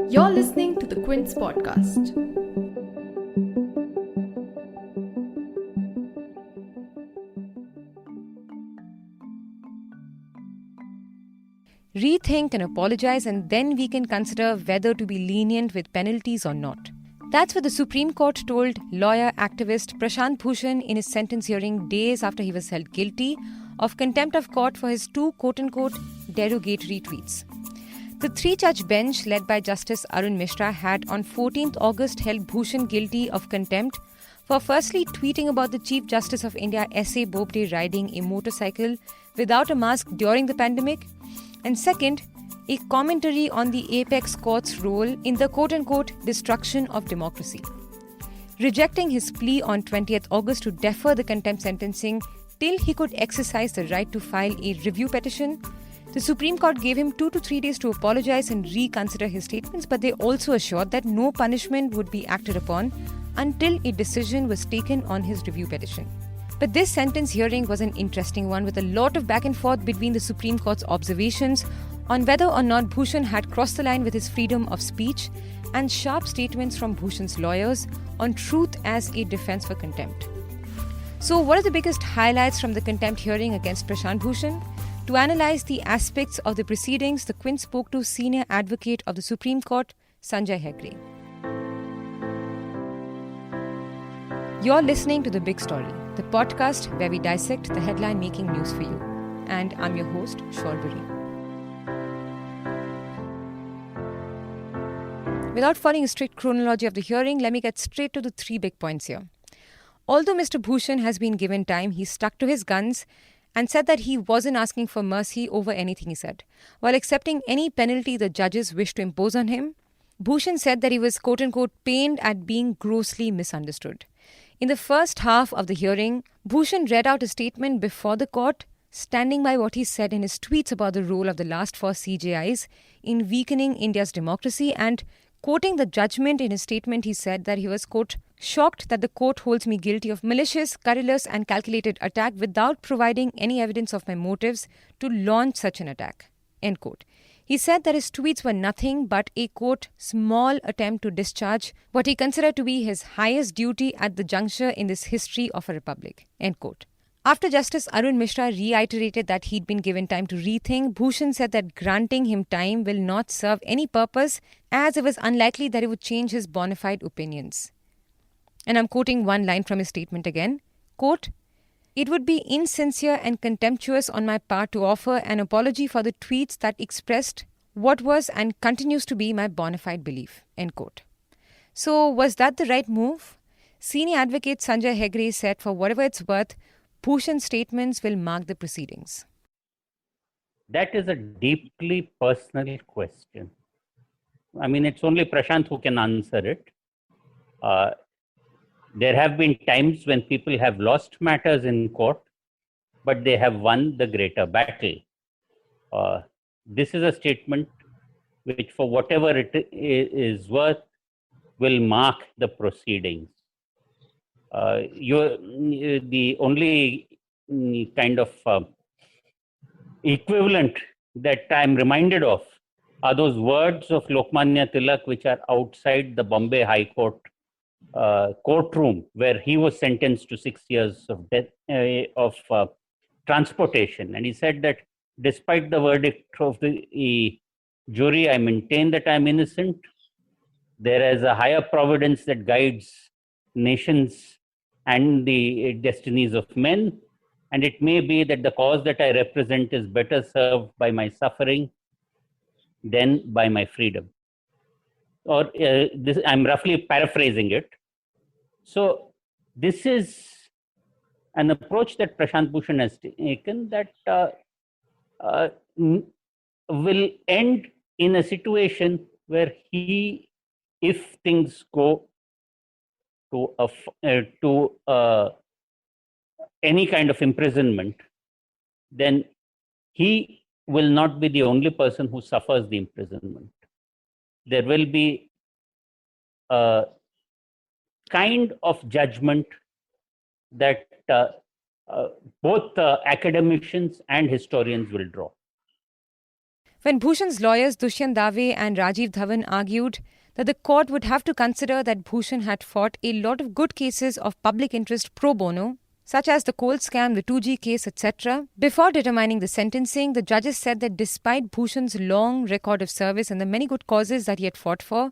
You're listening to the Quint's podcast. Rethink and apologize, and then we can consider whether to be lenient with penalties or not. That's what the Supreme Court told lawyer activist Prashant Bhushan in his sentence hearing days after he was held guilty of contempt of court for his two quote-unquote derogatory tweets. The three-judge bench led by Justice Arun Mishra had on 14th August held Bhushan guilty of contempt for firstly tweeting about the Chief Justice of India S.A. Bobde riding a motorcycle without a mask during the pandemic, and second, a commentary on the apex court's role in the quote-unquote destruction of democracy. Rejecting his plea on 20th August to defer the contempt sentencing till he could exercise the right to file a review petition, the Supreme Court gave him 2 to 3 days to apologize and reconsider his statements, but they also assured that no punishment would be acted upon until a decision was taken on his review petition. But this sentence hearing was an interesting one with a lot of back and forth between the Supreme Court's observations on whether or not Bhushan had crossed the line with his freedom of speech and sharp statements from Bhushan's lawyers on truth as a defense for contempt. So what are the biggest highlights from the contempt hearing against Prashant Bhushan? To analyze the aspects of the proceedings, the Quint spoke to senior advocate of the Supreme Court, Sanjay Hegde. You're listening to The Big Story, the podcast where we dissect the headline-making news for you. And I'm your host, Shorbari. Without following a strict chronology of the hearing, let me get straight to the 3 big points here. Although Mr. Bhushan has been given time, he stuck to his guns and said that he wasn't asking for mercy over anything he said. While accepting any penalty the judges wished to impose on him, Bhushan said that he was quote-unquote pained at being grossly misunderstood. In the first half of the hearing, Bhushan read out a statement before the court, standing by what he said in his tweets about the role of the last 4 CJIs in weakening India's democracy, and quoting the judgment in his statement, he said that he was, quote, shocked that the court holds me guilty of malicious, scurrilous and calculated attack without providing any evidence of my motives to launch such an attack, end quote. He said that his tweets were nothing but a, quote, small attempt to discharge what he considered to be his highest duty at the juncture in this history of a republic, end quote. After Justice Arun Mishra reiterated that he'd been given time to rethink, Bhushan said that granting him time will not serve any purpose, as it was unlikely that it would change his bona fide opinions. And I'm quoting one line from his statement again, quote, "It would be insincere and contemptuous on my part to offer an apology for the tweets that expressed what was and continues to be my bona fide belief," end quote. So was that the right move? Senior advocate Sanjay Hegde said for whatever it's worth, Bhushan's statements will mark the proceedings. That is a deeply personal question. I mean, it's only Prashant who can answer it. There have been times when people have lost matters in court, but they have won the greater battle. This is a statement which, for whatever it is worth, will mark the proceedings. The only kind of equivalent that I'm reminded of are those words of Lokmanya Tilak, which are outside the Bombay High Court courtroom, where he was sentenced to 6 years of transportation. And he said that despite the verdict of the jury, I maintain that I'm innocent. There is a higher providence that guides nations and the destinies of men. And it may be that the cause that I represent is better served by my suffering than by my freedom. Or I'm roughly paraphrasing it. So this is an approach that Prashant Bhushan has taken that will end in a situation where he, if things go to any kind of imprisonment, then he will not be the only person who suffers the imprisonment. There will be a kind of judgment that both academicians and historians will draw. when Bhushan's lawyers Dushyant Dave and Rajiv Dhawan argued that the court would have to consider that Bhushan had fought a lot of good cases of public interest pro bono, such as the coal scam, the 2G case, etc. Before determining the sentencing, the judges said that despite Bhushan's long record of service and the many good causes that he had fought for,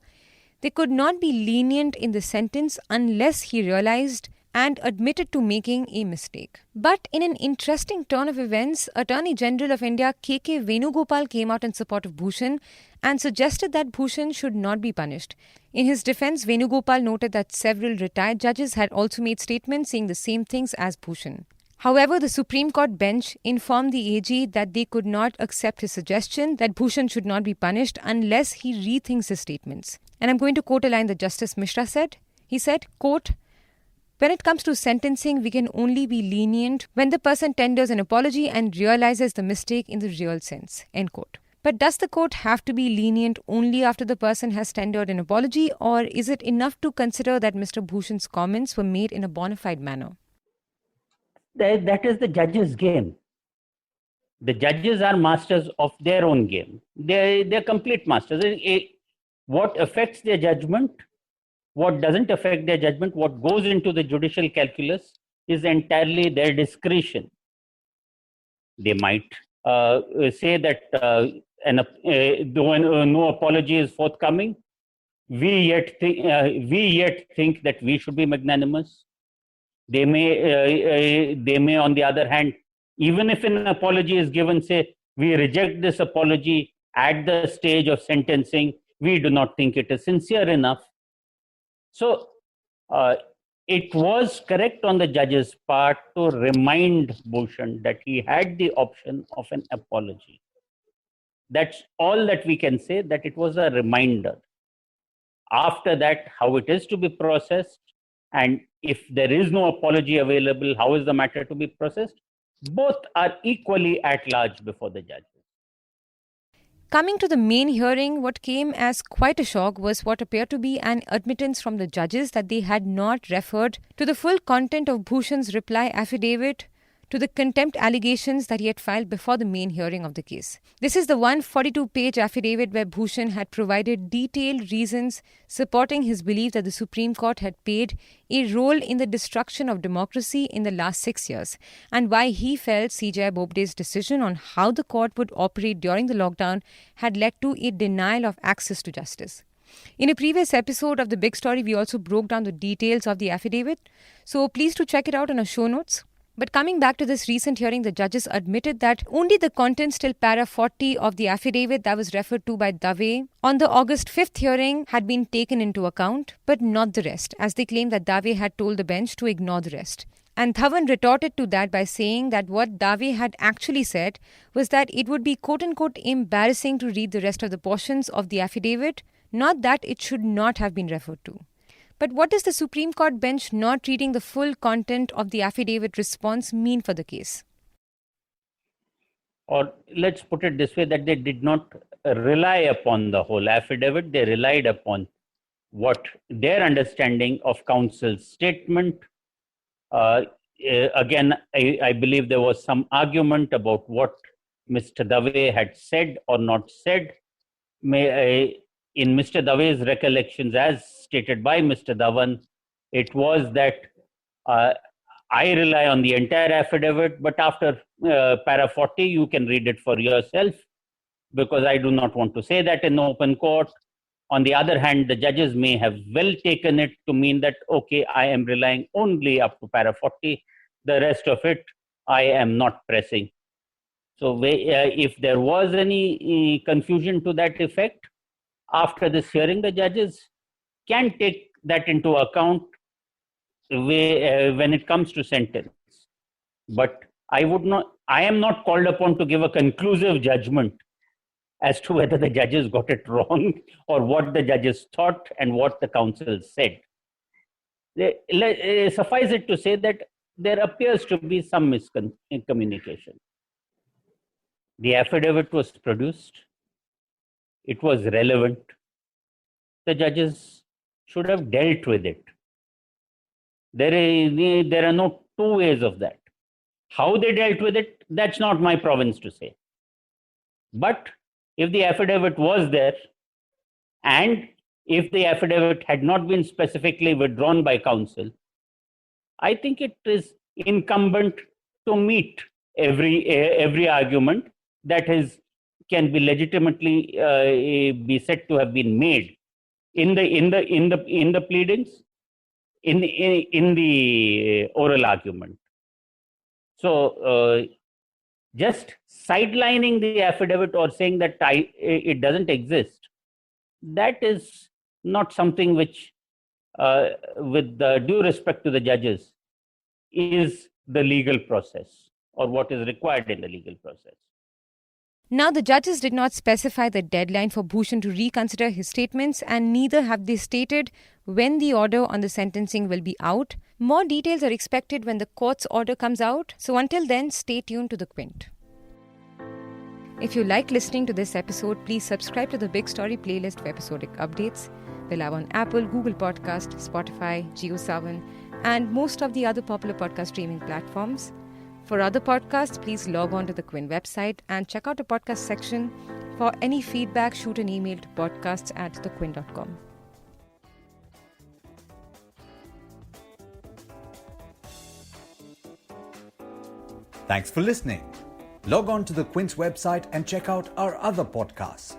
they could not be lenient in the sentence unless he realized and admitted to making a mistake. But in an interesting turn of events, Attorney General of India K.K. Venugopal came out in support of Bhushan and suggested that Bhushan should not be punished. In his defense, Venugopal noted that several retired judges had also made statements saying the same things as Bhushan. However, the Supreme Court bench informed the AG that they could not accept his suggestion that Bhushan should not be punished unless he rethinks his statements. And I'm going to quote a line that Justice Mishra said. He said, quote, "When it comes to sentencing, we can only be lenient when the person tenders an apology and realizes the mistake in the real sense." End quote. But does the court have to be lenient only after the person has tendered an apology, or is it enough to consider that Mr. Bhushan's comments were made in a bona fide manner? That is the judge's game. The judges are masters of their own game. They're complete masters. What affects their judgment, what doesn't affect their judgment, what goes into the judicial calculus is entirely their discretion. They might say that though no apology is forthcoming, we yet think that we should be magnanimous. They may, on the other hand, even if an apology is given, say, we reject this apology at the stage of sentencing, we do not think it is sincere enough. So it was correct on the judge's part to remind Bhushan that he had the option of an apology. That's all that we can say, that it was a reminder. After that, how it is to be processed, and if there is no apology available, how is the matter to be processed? Both are equally at large before the judges. Coming to the main hearing, what came as quite a shock was what appeared to be an admittance from the judges that they had not referred to the full content of Bhushan's reply affidavit to the contempt allegations that he had filed before the main hearing of the case. This is the 142-page affidavit where Bhushan had provided detailed reasons supporting his belief that the Supreme Court had played a role in the destruction of democracy in the last 6 years, and why he felt CJI Bobde's decision on how the court would operate during the lockdown had led to a denial of access to justice. In a previous episode of The Big Story, we also broke down the details of the affidavit, so please do check it out in our show notes. But coming back to this recent hearing, the judges admitted that only the contents till para 40 of the affidavit that was referred to by Dave on the August 5th hearing had been taken into account, but not the rest, as they claimed that Dave had told the bench to ignore the rest. And Dhawan retorted to that by saying that what Dave had actually said was that it would be quote-unquote embarrassing to read the rest of the portions of the affidavit, not that it should not have been referred to. But what does the Supreme Court bench not reading the full content of the affidavit response mean for the case? Or let's put it this way, that they did not rely upon the whole affidavit. They relied upon what their understanding of counsel's statement. Again, I believe there was some argument about what Mr. Dave had said or not said. In Mr. Dave's recollections, as stated by Mr. Dhawan, it was that I rely on the entire affidavit, but after para 40, you can read it for yourself, because I do not want to say that in open court. On the other hand, the judges may have well taken it to mean that, okay, I am relying only up to para 40, the rest of it I am not pressing. So if there was any confusion to that effect, after this hearing, the judges can take that into account when it comes to sentence. But I am not called upon to give a conclusive judgment as to whether the judges got it wrong or what the judges thought and what the counsel said. Suffice it to say that there appears to be some miscommunication. The affidavit was produced. It was relevant. The judges should have dealt with it. There are no two ways of that. How they dealt with it, that's not my province to say. But if the affidavit was there, and if the affidavit had not been specifically withdrawn by counsel, I think it is incumbent to meet every argument that can be legitimately be said to have been made in the pleadings, in the oral argument. So just sidelining the affidavit or saying that it doesn't exist, that is not something which, with due respect to the judges, is the legal process or what is required in the legal process. Now, the judges did not specify the deadline for Bhushan to reconsider his statements, and neither have they stated when the order on the sentencing will be out. More details are expected when the court's order comes out, so until then, stay tuned to the Quint. If you like listening to this episode, please subscribe to the Big Story playlist for episodic updates. We're live on Apple, Google Podcast, Spotify, JioSaavn, and most of the other popular podcast streaming platforms. For other podcasts, please log on to the Quint website and check out the podcast section. For any feedback, shoot an email to podcast@thequint.com. Thanks for listening. Log on to the Quint's website and check out our other podcasts.